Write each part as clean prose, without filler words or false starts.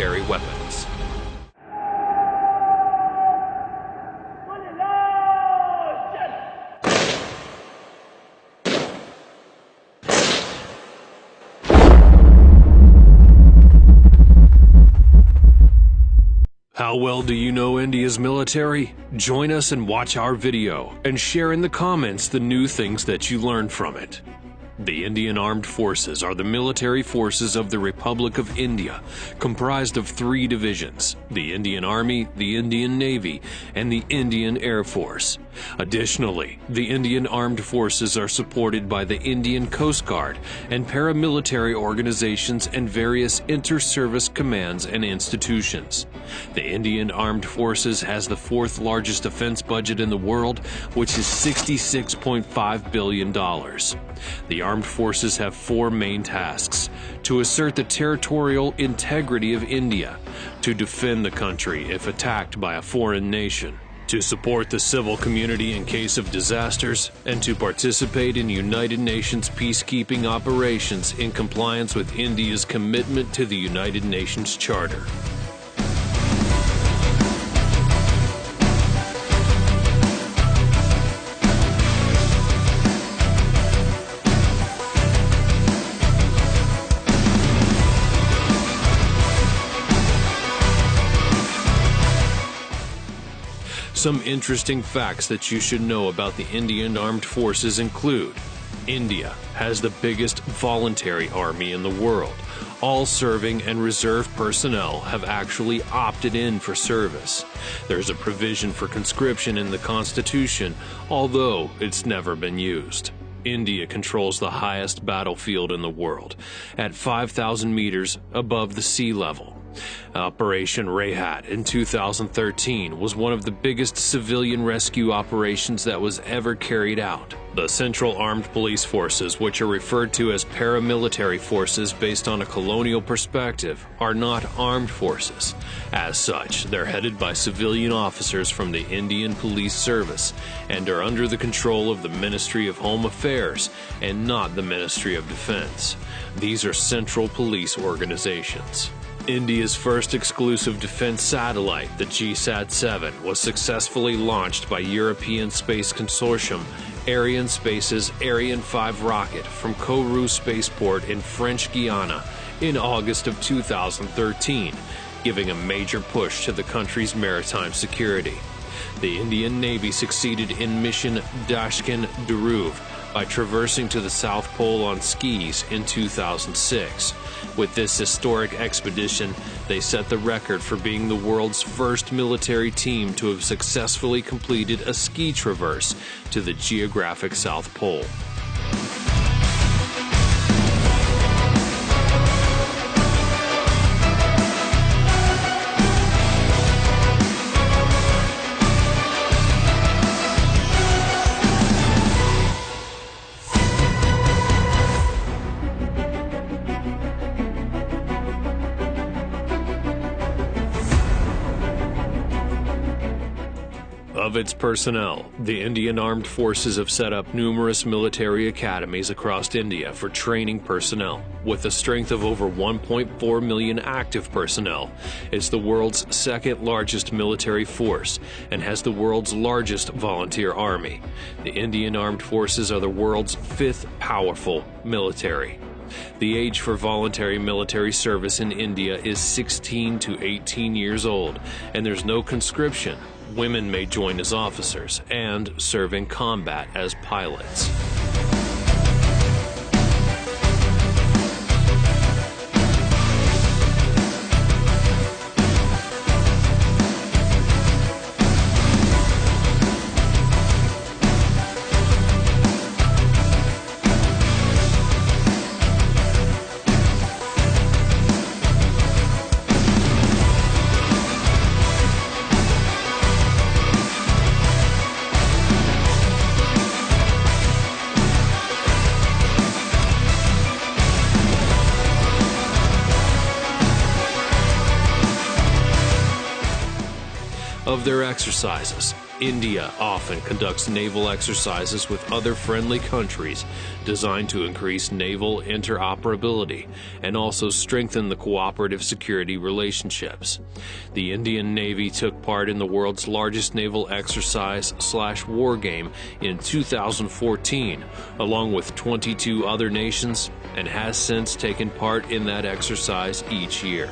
military weapons. How well do you know India's military? Join us and watch our video, and share in the comments the new things that you learned from it. The Indian Armed Forces are the military forces of the Republic of India, comprised of 3 divisions: the Indian Army, the Indian Navy, and the Indian Air Force. Additionally, the Indian Armed Forces are supported by the Indian Coast Guard and paramilitary organizations and various inter-service commands and institutions. The Indian Armed Forces has the 4th largest defense budget in the world, which is $66.5 billion. The Armed Forces have 4 main tasks: to assert the territorial integrity of India, to defend the country if attacked by a foreign nation, to support the civil community in case of disasters, and to participate in United Nations peacekeeping operations in compliance with India's commitment to the United Nations Charter. Some interesting facts that you should know about the Indian Armed Forces include: India has the biggest voluntary army in the world. All serving and reserve personnel have actually opted in for service. There's a provision for conscription in the Constitution, although it's never been used. India controls the highest battlefield in the world, at 5,000 meters above the sea level. Operation Rehat in 2013 was one of the biggest civilian rescue operations that was ever carried out. The Central Armed Police Forces, which are referred to as paramilitary forces based on a colonial perspective, are not armed forces. As such, they're headed by civilian officers from the Indian Police Service and are under the control of the Ministry of Home Affairs and not the Ministry of Defense. These are central police organizations. India's first exclusive defense satellite, the GSAT-7, was successfully launched by European Space Consortium Arianespace's Ariane 5 rocket from Kourou Spaceport in French Guiana in August of 2013, giving a major push to the country's maritime security. The Indian Navy succeeded in mission Dashkin Dhruv by traversing to the South Pole on skis in 2006. With this historic expedition, they set the record for being the world's first military team to have successfully completed a ski traverse to the geographic South Pole. Of its personnel, the Indian Armed Forces have set up numerous military academies across India for training personnel. With a strength of over 1.4 million active personnel, it's the world's 2nd largest military force and has the world's largest volunteer army. The Indian Armed Forces are the world's 5th powerful military. The age for voluntary military service in India is 16 to 18 years old, and there's no conscription. Women may join as officers and serve in combat as pilots. Of their exercises, India often conducts naval exercises with other friendly countries designed to increase naval interoperability and also strengthen the cooperative security relationships. The Indian Navy took part in the world's largest naval exercise/war game in 2014, along with 22 other nations, and has since taken part in that exercise each year.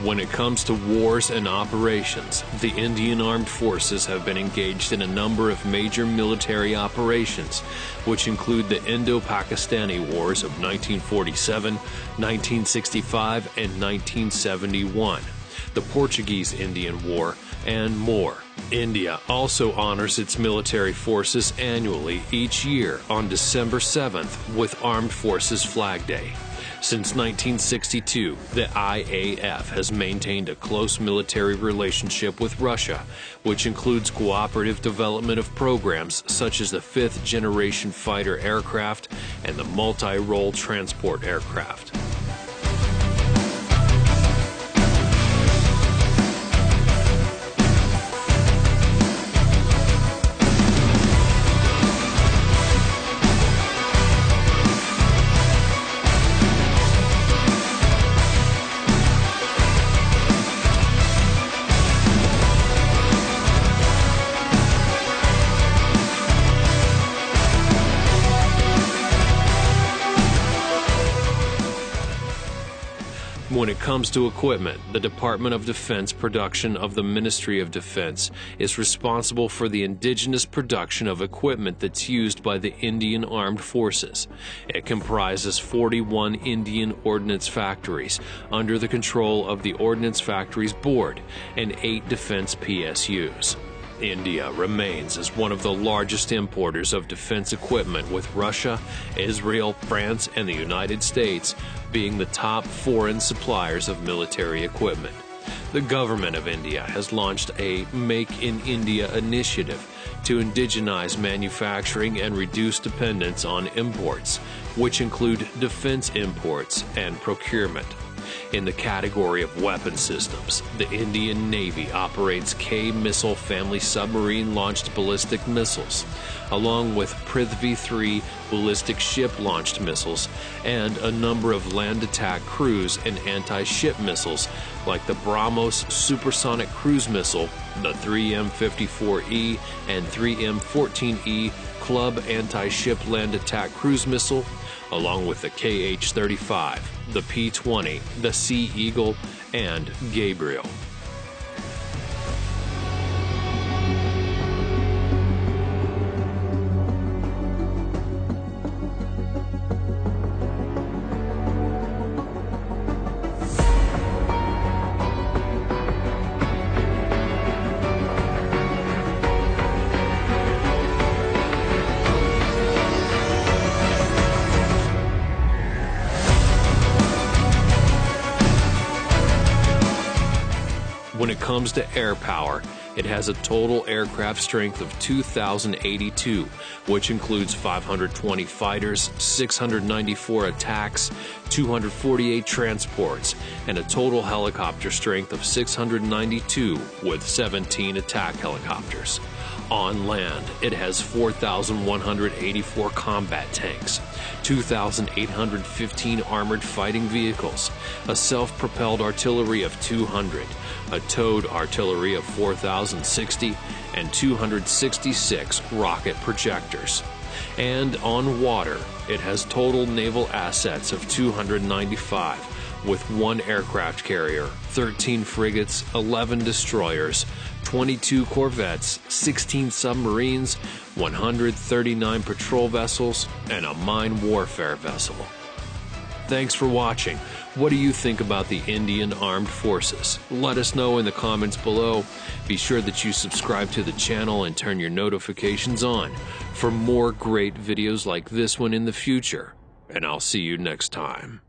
When it comes to wars and operations, the Indian Armed Forces have been engaged in a number of major military operations, which include the Indo-Pakistani Wars of 1947, 1965, and 1971, the Portuguese-Indian War, and more. India also honors its military forces annually each year on December 7th with Armed Forces Flag Day. Since 1962, the IAF has maintained a close military relationship with Russia, which includes cooperative development of programs such as the fifth-generation fighter aircraft and the multi-role transport aircraft. When it comes to equipment, the Department of Defense production of the Ministry of Defense is responsible for the indigenous production of equipment that's used by the Indian Armed Forces. It comprises 41 Indian Ordnance Factories under the control of the Ordnance Factories Board and 8 defense PSUs. India remains as one of the largest importers of defense equipment, with Russia, Israel, France, and the United States being the top foreign suppliers of military equipment. The government of India has launched a Make in India initiative to indigenize manufacturing and reduce dependence on imports, which include defense imports and procurement. In the category of weapon systems, the Indian Navy operates K-missile family submarine-launched ballistic missiles, along with Prithvi-3 ballistic ship-launched missiles, and a number of land attack cruise and anti-ship missiles like the BrahMos supersonic cruise missile, the 3M54E and 3M14E Club anti-ship land attack cruise missile, along with the KH-35, the P-20, the Sea Eagle, and Gabriel. When it comes to air power, it has a total aircraft strength of 2,082, which includes 520 fighters, 694 attacks, 248 transports, and a total helicopter strength of 692 with 17 attack helicopters. On land, it has 4,184 combat tanks, 2,815 armored fighting vehicles, a self-propelled artillery of 200, a towed artillery of 4,060, and 266 rocket projectors. And on water, it has total naval assets of 295, with 1 aircraft carrier, 13 frigates, 11 destroyers, 22 corvettes, 16 submarines, 139 patrol vessels, and a mine warfare vessel. Thanks for watching. What do you think about the Indian Armed Forces? Let us know in the comments below. Be sure that you subscribe to the channel and turn your notifications on for more great videos like this one in the future. And I'll see you next time.